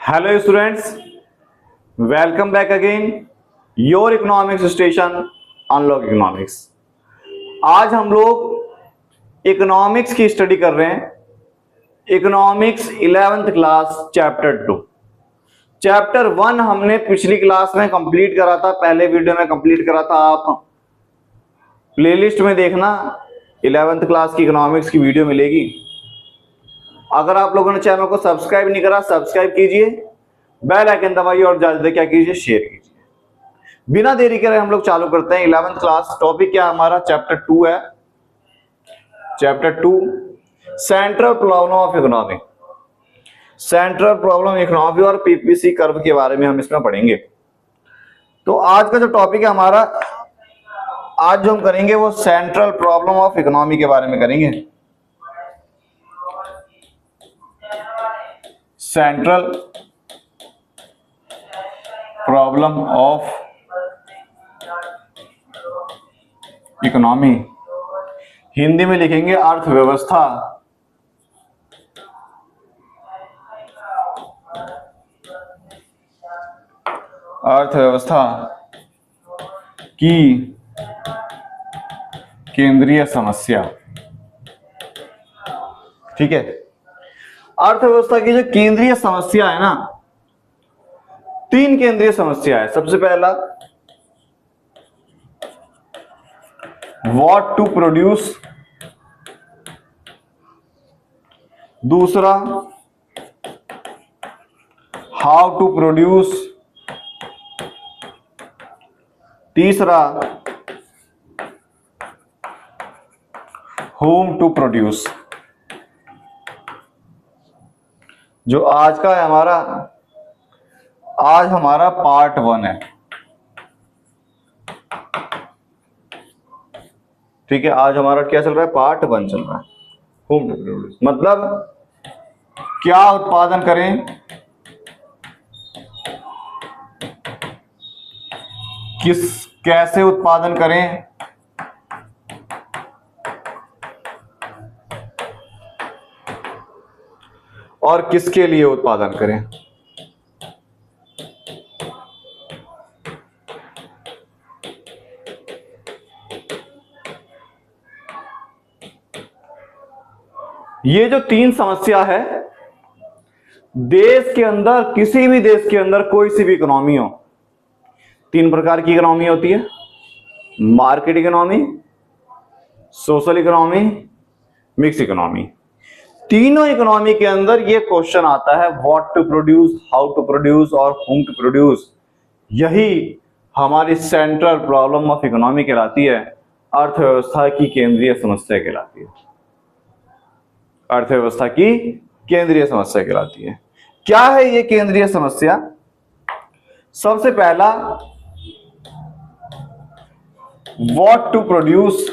Hello students, welcome back again your economics station unlock economics. आज हम लोग economics की स्टडी कर रहे हैं। Economics 11th class chapter 2। Chapter 1 हमने पिछली क्लास में कंप्लीट करा था, पहले वीडियो में कंप्लीट करा था। आप प्लेलिस्ट में देखना, 11th क्लास की इकोनॉमिक्स की वीडियो मिलेगी। अगर आप लोगों ने चैनल को सब्सक्राइब नहीं करा, सब्सक्राइब कीजिए, बेल आइकन दबाइए और ज्यादा क्या कीजिए, शेयर कीजिए। बिना देरी करे हम लोग चालू करते हैं 11th क्लास। टॉपिक क्या हमारा? चैप्टर 2 है। Chapter 2 central problem of economy. Central problem economy और पीपीसी कर्व के बारे में हम इसमें पढ़ेंगे। तो आज का जो टॉपिक है हमारा, आज जो हम करेंगे वो सेंट्रल प्रॉब्लम ऑफ इकोनॉमी के बारे में करेंगे। Central problem of economy, Hindi में लिखेंगे अर्थव्यवस्था। अर्थव्यवस्था की केंद्रीय समस्या। ठीक है, अर्थव्यवस्था की जो केंद्रीय समस्या है ना, 3 केंद्रीय समस्या है। सबसे पहला व्हाट टू प्रोड्यूस, दूसरा हाउ टू प्रोड्यूस, तीसरा होम टू प्रोड्यूस। जो आज का है हमारा, आज हमारा पार्ट 1 है। ठीक है, आज हमारा क्या चल रहा है? पार्ट 1 चल रहा है। होम टू प्रोड्यूस मतलब क्या उत्पादन करें, कैसे उत्पादन करें, और किसके लिए उत्पादन करें। ये जो 3 समस्या है, देश के अंदर, किसी भी देश के अंदर कोई सी भी इकोनॉमी हो, 3 प्रकार की इकोनॉमी होती है। Market economy, social economy, mix economy. तीनों इकोनॉमी के अंदर ये क्वेश्चन आता है, what to produce, how to produce और होम टू प्रोड्यूस। यही हमारी सेंट्रल प्रॉब्लम ऑफ इकोनॉमी कहलाती है, अर्थव्यवस्था की केंद्रीय समस्या कहलाती है। अर्थव्यवस्था की केंद्रीय समस्या कहलाती है। क्या है ये केंद्रीय समस्या? सबसे पहला व्हाट टू प्रोड्यूस,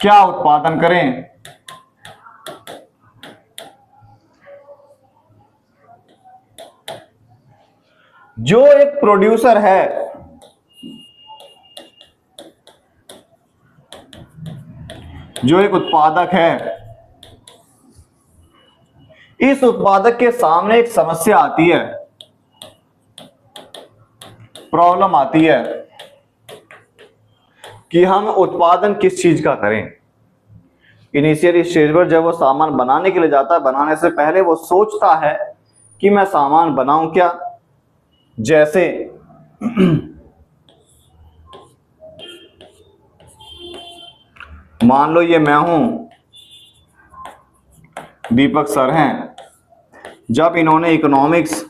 क्या उत्पादन करें। जो एक प्रोड्यूसर है, जो एक उत्पादक है, इस उत्पादक के सामने एक समस्या आती है, प्रॉब्लम आती है कि हम उत्पादन किस चीज का करें। इनिशियल स्टेज पर जब वो सामान बनाने के लिए जाता है, बनाने से पहले वो सोचता है कि मैं सामान बनाऊं क्या। जैसे मान लो ये मैं हूं, दीपक सर हैं। जब इन्होंने इकोनॉमिक्स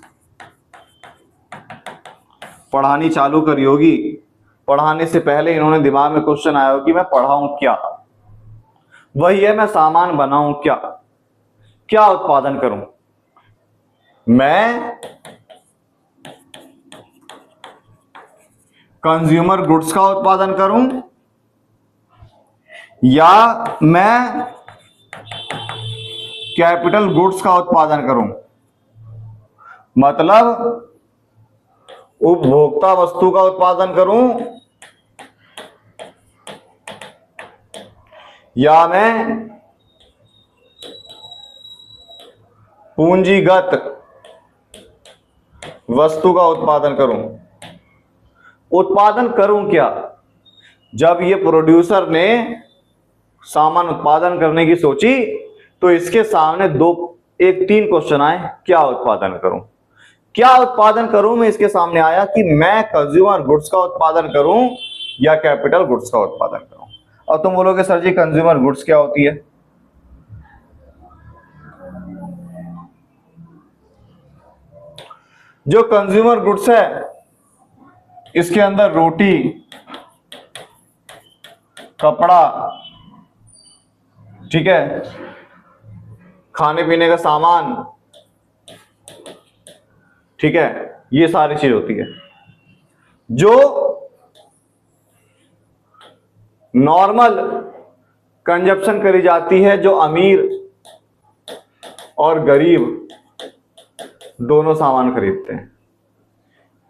पढ़ानी चालू करी होगी, पढ़ाने से पहले इन्होंने दिमाग में क्वेश्चन आया हो कि मैं पढ़ाऊं क्या। वही है, मैं सामान बनाऊं क्या, क्या उत्पादन करूं। मैं कंज्यूमर गुड्स का उत्पादन करूं या मैं कैपिटल गुड्स का उत्पादन करूं। मतलब उपभोक्ता वस्तु का उत्पादन करूं या मैं पूंजीगत वस्तु का उत्पादन करूं। उत्पादन करूं क्या? जब ये प्रोड्यूसर ने सामान उत्पादन करने की सोची तो इसके सामने तीन क्वेश्चन आए, क्या उत्पादन करूं? क्या उत्पादन करूं में इसके सामने आया कि मैं कंज्यूमर गुड्स का उत्पादन करूं या कैपिटल गुड्स का उत्पादन करूं। और तुम बोलोगे सर जी कंज्यूमर गुड्स क्या होती है? जो कंज्यूमर गुड्स है इसके अंदर रोटी, कपड़ा, ठीक है, खाने पीने का सामान, ठीक है, ये सारी चीज होती है। जो नॉर्मल कंजप्शन करी जाती है, जो अमीर और गरीब दोनों सामान खरीदते हैं।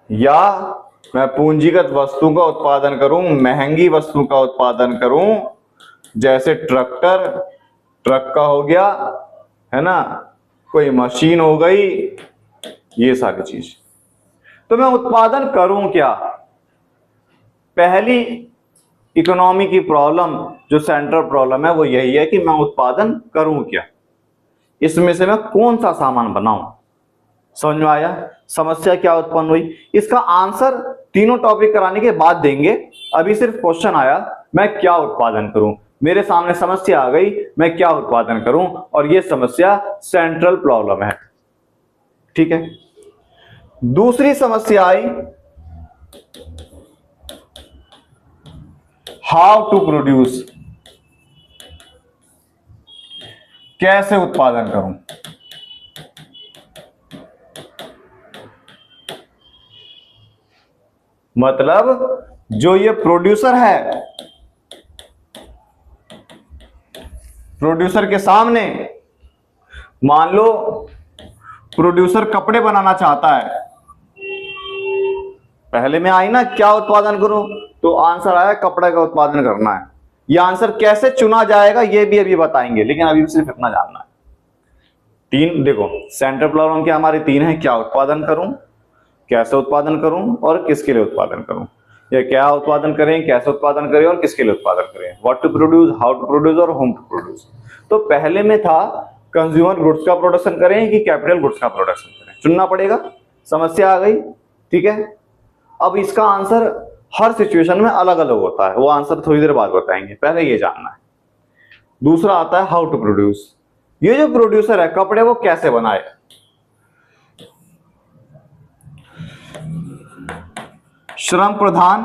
या मैं पूंजीगत वस्तु का उत्पादन करूं, महंगी वस्तु का उत्पादन करूं, जैसे ट्रक का हो गया, है ना, कोई मशीन हो गई, ये सारी चीज। तो मैं उत्पादन करूं क्या? पहली इकोनॉमी की प्रॉब्लम, जो सेंट्रल प्रॉब्लम है, वो यही है कि मैं उत्पादन करूं क्या, इसमें से मैं कौन सा सामान बनाऊं। समझ में आया समस्या क्या उत्पन्न हुई? इसका आंसर तीनों टॉपिक कराने के बाद देंगे। अभी सिर्फ क्वेश्चन आया मैं क्या उत्पादन करूं, मेरे सामने समस्या आ गई मैं क्या उत्पादन करूं, और ये समस्या सेंट्रल प्रॉब्लम है। ठीक है, दूसरी समस्या आई हाउ टू प्रोड्यूस, कैसे उत्पादन करूं। मतलब जो ये प्रोड्यूसर है, प्रोड्यूसर के सामने मान लो प्रोड्यूसर कपड़े बनाना चाहता है। पहले में आई ना क्या उत्पादन करूं, तो आंसर आया कपड़े का उत्पादन करना है। यह आंसर कैसे चुना जाएगा ये भी अभी बताएंगे, लेकिन अभी सिर्फ इतना जानना है। तीन देखो सेंट्रल प्रॉब्लम क्या हमारी तीन है, क्या उत्पादन करूं, कैसे उत्पादन करूं और किसके लिए उत्पादन करूं, या क्या उत्पादन करें, कैसे उत्पादन करें और किसके लिए उत्पादन करें, what to produce, how to produce और होम टू प्रोड्यूस। तो पहले में था कंज्यूमर गुड्स का प्रोडक्शन करें कि कैपिटल गुड्स का प्रोडक्शन करें, चुनना पड़ेगा। समस्या आ गई, ठीक है। अब इसका आंसर हर सिचुएशन में अलग अलग होता है, वो आंसर थोड़ी देर बाद बताएंगे, पहले ये जानना है। दूसरा आता है हाउ टू प्रोड्यूस, ये जो प्रोड्यूसर है कपड़े वो कैसे बनाए। श्रम प्रधान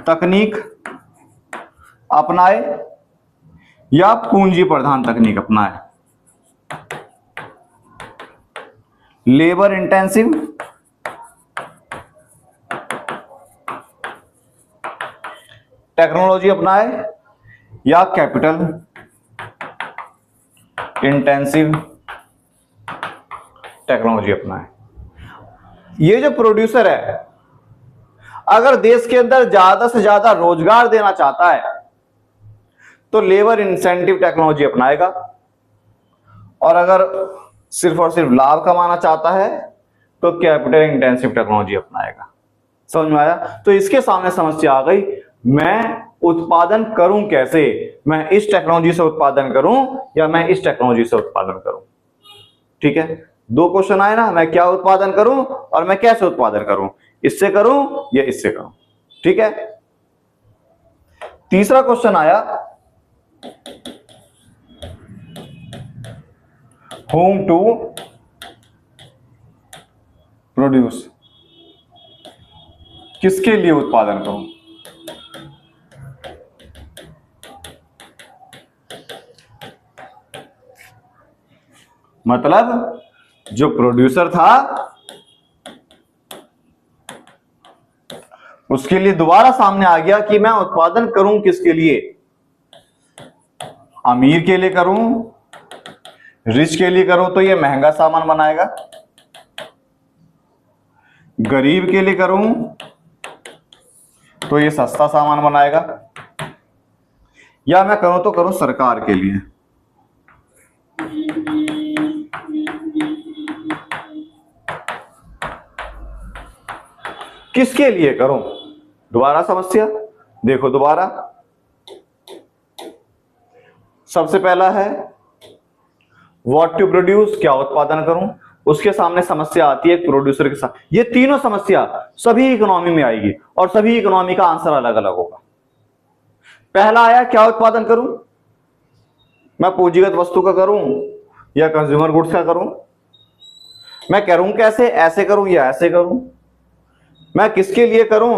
तकनीक अपनाए या पूंजी प्रधान तकनीक अपनाए, लेबर इंटेंसिव टेक्नोलॉजी अपनाए या कैपिटल इंटेंसिव टेक्नोलॉजी अपनाए। ये जो प्रोड्यूसर है अगर देश के अंदर ज्यादा से ज्यादा रोजगार देना चाहता है तो लेबर इंसेंटिव टेक्नोलॉजी अपनाएगा, और अगर सिर्फ और सिर्फ लाभ कमाना चाहता है तो कैपिटल इंटेंसिव टेक्नोलॉजी अपनाएगा। समझ में आया? तो इसके सामने समस्या आ गई, मैं उत्पादन करूं कैसे, मैं इस टेक्नोलॉजी से उत्पादन करूं या मैं इस टेक्नोलॉजी से उत्पादन करूं। ठीक है, दो क्वेश्चन आए ना, मैं क्या उत्पादन करूं और मैं कैसे उत्पादन करूं, इससे करूं या इससे करूं। ठीक है, तीसरा क्वेश्चन आया होम टू प्रोड्यूस, किसके लिए उत्पादन करूं। मतलब जो प्रोड्यूसर था उसके लिए दोबारा सामने आ गया कि मैं उत्पादन करूं किसके लिए, अमीर के लिए करूं, रिच के लिए करूं तो ये महंगा सामान बनाएगा, गरीब के लिए करूं तो ये सस्ता सामान बनाएगा, या मैं करूं तो करूं सरकार के लिए। किसके लिए करूं? दोबारा समस्या देखो, दोबारा सबसे पहला है व्हाट टू प्रोड्यूस, क्या उत्पादन करूं। उसके सामने समस्या आती है प्रोड्यूसर के साथ। ये तीनों समस्या सभी इकोनॉमी में आएगी और सभी इकोनॉमी का आंसर अलग अलग होगा। पहला आया क्या उत्पादन करूं, मैं पूंजीगत वस्तु का करूं या कंज्यूमर गुड्स का करूं, मैं करूं कैसे, ऐसे करूं या ऐसे करूं, मैं किसके लिए करूं,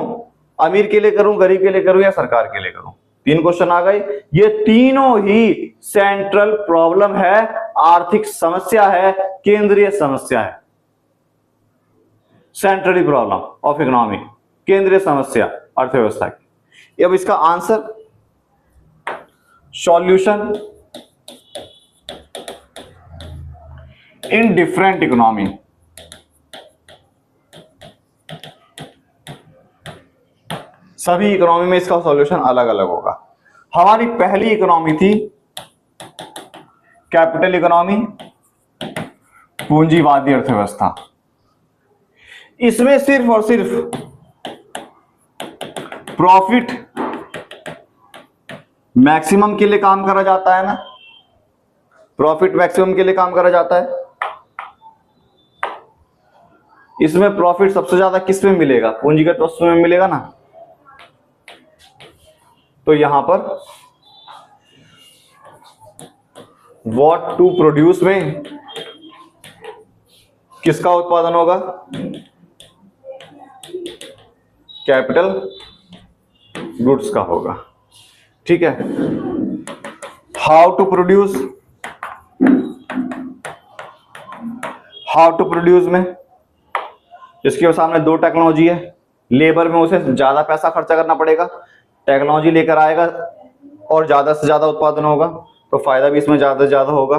अमीर के लिए करूं, गरीब के लिए करूं या सरकार के लिए करूं। तीन क्वेश्चन आ गए। ये तीनों ही सेंट्रल प्रॉब्लम है, आर्थिक समस्या है, केंद्रीय समस्या है। सेंट्रली प्रॉब्लम ऑफ इकोनॉमी, केंद्रीय समस्या अर्थव्यवस्था की। अब इसका answer, solution in different economy. सभी इकोनॉमी में इसका सॉल्यूशन अलग अलग होगा। हमारी पहली इकोनॉमी थी कैपिटल इकोनॉमी, पूंजीवादी अर्थव्यवस्था। इसमें सिर्फ और सिर्फ प्रॉफिट मैक्सिमम के लिए काम करा जाता है ना, प्रॉफिट मैक्सिमम के लिए काम करा जाता है। इसमें प्रॉफिट सबसे ज्यादा किस में मिलेगा, पूंजीगत वस्तु में मिलेगा ना। तो यहां पर व्हाट टू प्रोड्यूस में किसका उत्पादन होगा, कैपिटल गुड्स का होगा। ठीक है। How to produce, how to produce में इसके सामने दो टेक्नोलॉजी है। लेबर में उसे ज्यादा पैसा खर्चा करना पड़ेगा, टेक्नोलॉजी लेकर आएगा और ज्यादा से ज्यादा उत्पादन होगा, तो फायदा भी इसमें ज्यादा से ज्यादा होगा।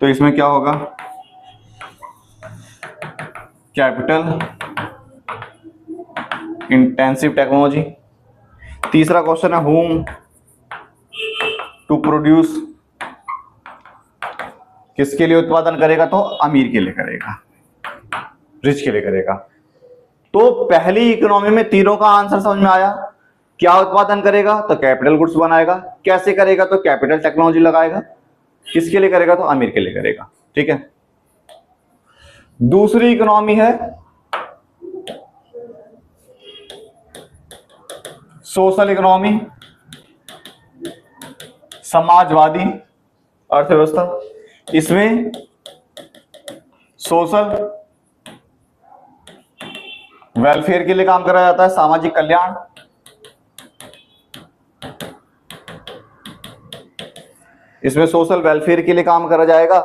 तो इसमें क्या होगा, कैपिटल इंटेंसिव टेक्नोलॉजी। तीसरा क्वेश्चन है हुम टू प्रोड्यूस, किसके लिए उत्पादन करेगा, तो अमीर के लिए करेगा, रिच के लिए करेगा। तो पहली इकोनॉमी में तीनों का आंसर समझ में आया। क्या उत्पादन करेगा, तो कैपिटल गुड्स बनाएगा, कैसे करेगा, तो कैपिटल टेक्नोलॉजी लगाएगा, किसके लिए करेगा, तो अमीर के लिए करेगा। ठीक है। दूसरी इकोनॉमी है सोशल इकोनॉमी, समाजवादी अर्थव्यवस्था। इसमें सोशल वेलफेयर के लिए काम करा जाता है, सामाजिक कल्याण। इसमें सोशल वेलफेयर के लिए काम करा जाएगा,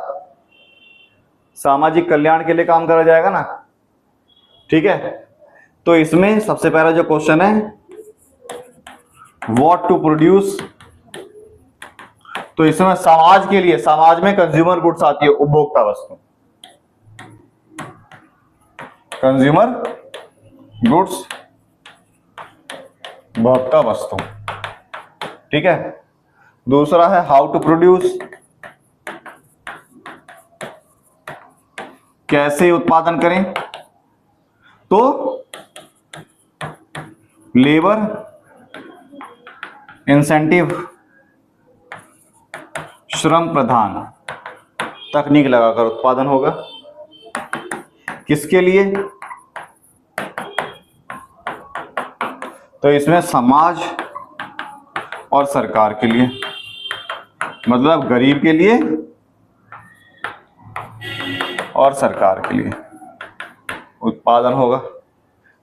सामाजिक कल्याण के लिए काम करा जाएगा ना। ठीक है। तो इसमें सबसे पहला जो क्वेश्चन है व्हाट टू प्रोड्यूस, तो इसमें समाज के लिए, समाज में कंज्यूमर गुड्स आती है, उपभोक्ता वस्तु, कंज्यूमर गुड्स, उपभोक्ता वस्तु। ठीक है। दूसरा है हाउ टू प्रोड्यूस, कैसे उत्पादन करें, तो लेबर इंसेंटिव, श्रम प्रधान तकनीक लगाकर उत्पादन होगा, किसके लिए, तो इसमें समाज और सरकार के लिए, मतलब गरीब के लिए और सरकार के लिए उत्पादन होगा।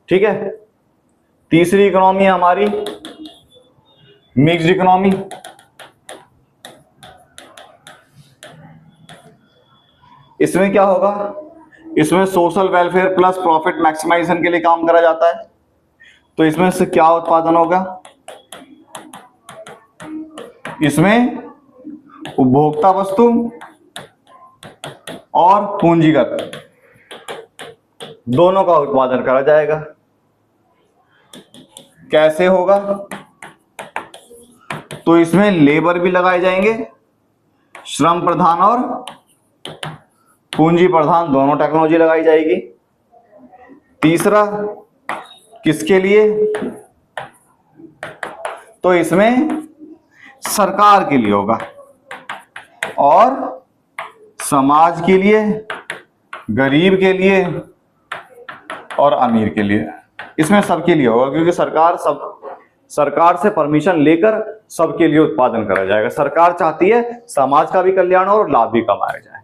ठीक है। तीसरी इकोनॉमी है हमारी मिक्स्ड इकोनॉमी। इसमें क्या होगा, इसमें social welfare plus profit maximisation के लिए काम करा जाता है। तो इसमें से क्या उत्पादन होगा, इसमें उपभोक्ता वस्तु और पूंजीगत दोनों का उत्पादन करा जाएगा। कैसे होगा, तो इसमें लेबर भी लगाए जाएंगे, श्रम प्रधान और पूंजी प्रधान दोनों टेक्नोलॉजी लगाई जाएगी। तीसरा किसके लिए? तो इसमें सरकार के लिए होगा और समाज के लिए, गरीब के लिए और अमीर के लिए। इसमें सबके लिए होगा, क्योंकि सरकार से परमिशन लेकर सबके लिए उत्पादन करा जाएगा। सरकार चाहती है समाज का भी कल्याण हो और लाभ भी कमाया जाए।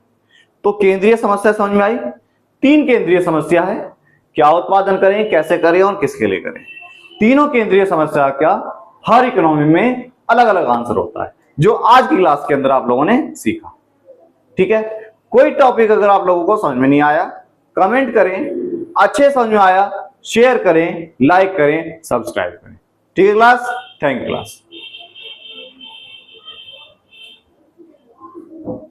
तो केंद्रीय समस्या समझ में आई। 3 केंद्रीय समस्या है, क्या उत्पादन करें, कैसे करें और किसके लिए करें। तीनों केंद्रीय समस्या क्या हर इकोनॉमी में अलग अलग आंसर होता है, जो आज की क्लास के अंदर आप लोगों ने सीखा। ठीक है, कोई टॉपिक अगर आप लोगों को समझ में नहीं आया कमेंट करें, अच्छे समझ में आया शेयर करें, लाइक करें, सब्सक्राइब करें। ठीक है क्लास, थैंक यू क्लास।